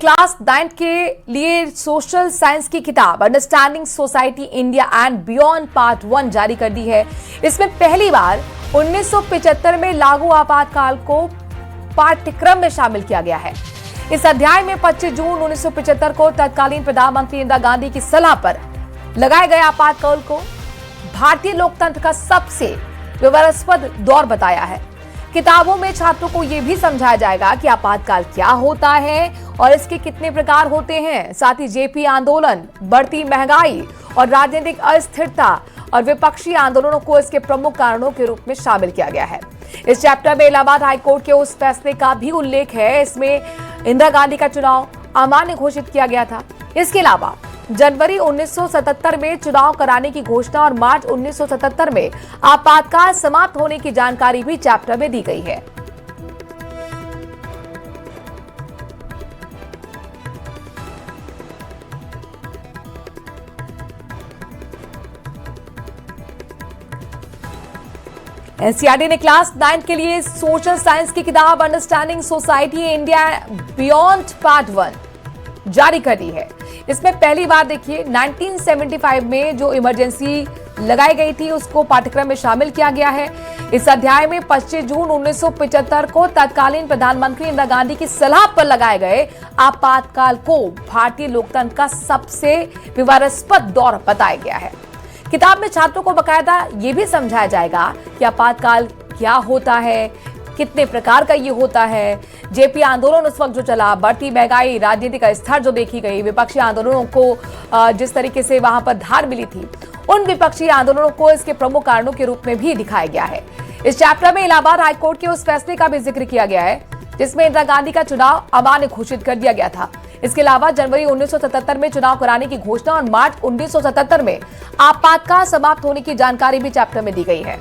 Class 9 के लिए social science की किताब understanding society India and beyond part 1 जारी कर दी है। इसमें पहली बार 1975 में लागू आपातकाल को पाठ्यक्रम में शामिल किया गया है। इस अध्याय में 25 जून 1975 को तत्कालीन प्रधानमंत्री इंदिरा गांधी की सलाह पर लगाए गए आपातकाल को भारतीय लोकतंत्र का सबसे विवादास्पद दौर बताया है। किताबों में छात्रों को यह भी समझाया जाएगा कि आपातकाल क्या होता है और इसके कितने प्रकार होते हैं। साथ ही जेपी आंदोलन, बढ़ती महंगाई और राजनीतिक अस्थिरता और विपक्षी आंदोलनों को इसके प्रमुख कारणों के रूप में शामिल किया गया है। इस चैप्टर में इलाहाबाद हाईकोर्ट के उस फैसले का भी उल्लेख है। इसमें इंदिरा गांधी का चुनाव अमान्य घोषित किया गया था। इसके अलावा जनवरी 1977 में चुनाव कराने की घोषणा और मार्च 1977 में आपातकाल समाप्त होने की जानकारी भी चैप्टर में दी गई है। एनसीईआरटी ने क्लास 9 के लिए सोशल साइंस की किताब understanding society India beyond part 1 जारी कर दी है। इसमें पहली बार देखिए 1975 में जो इमरजेंसी लगाई गई थी उसको पाठ्यक्रम में शामिल किया गया है। इस अध्याय में 25 जून 1975 को तत्कालीन प्रधानमंत्री इंदिरा गांधी की सलाह पर लगाए गए आपातकाल को भारतीय लोकतंत्र का सबसे विवादास्पद दौर बताया गया है। किताब में छात्रों को बाकायदा ये भी समझाया जाएगा कि आपातकाल क्या होता है, कितने प्रकार का ये होता है। जेपी आंदोलन उस वक्त जो चला, बढ़ती महंगाई, राजनीतिक अस्थिरता जो देखी गई, विपक्षी आंदोलनों को जिस तरीके से वहां पर धार मिली थी, उन विपक्षी आंदोलनों को इसके प्रमुख कारणों के रूप में भी दिखाया गया है। इस चैप्टर में इलाहाबाद हाईकोर्ट के उस फैसले का भी जिक्र किया गया है जिसमें इंदिरा गांधी का चुनाव अमान्य घोषित कर दिया गया था। इसके अलावा जनवरी 1977 में चुनाव कराने की घोषणा और मार्च 1977 में आपातकाल समाप्त होने की जानकारी भी चैप्टर में दी गई है।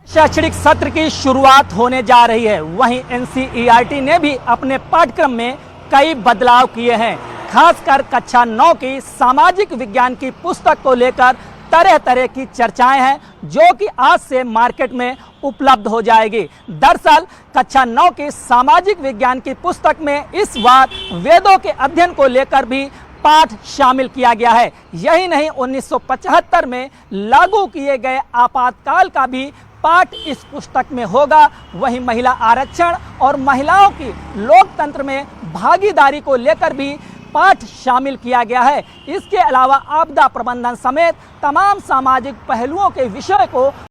शैक्षणिक सत्र की शुरुआत होने जा रही है। वहीं एनसीईआरटी ने भी अपने पाठ्यक्रम में कई बदलाव किए हैं। खासकर कक्षा 9 की सामाजिक विज्ञान की पुस्तक को लेकर तरह तरह की चर्चाएं हैं जो कि आज से मार्केट में उपलब्ध हो जाएगी। दरअसल कक्षा 9 की सामाजिक विज्ञान की पुस्तक में इस बार वेदों के अध्ययन को लेकर भी पाठ शामिल किया गया है। यही नहीं, 1975 में लागू किए गए आपातकाल का भी पाठ इस पुस्तक में होगा। वहीं महिला आरक्षण और महिलाओं की लोकतंत्र में भागीदारी को लेकर भी पाठ शामिल किया गया है। इसके अलावा आपदा प्रबंधन समेत तमाम सामाजिक पहलुओं के विषय को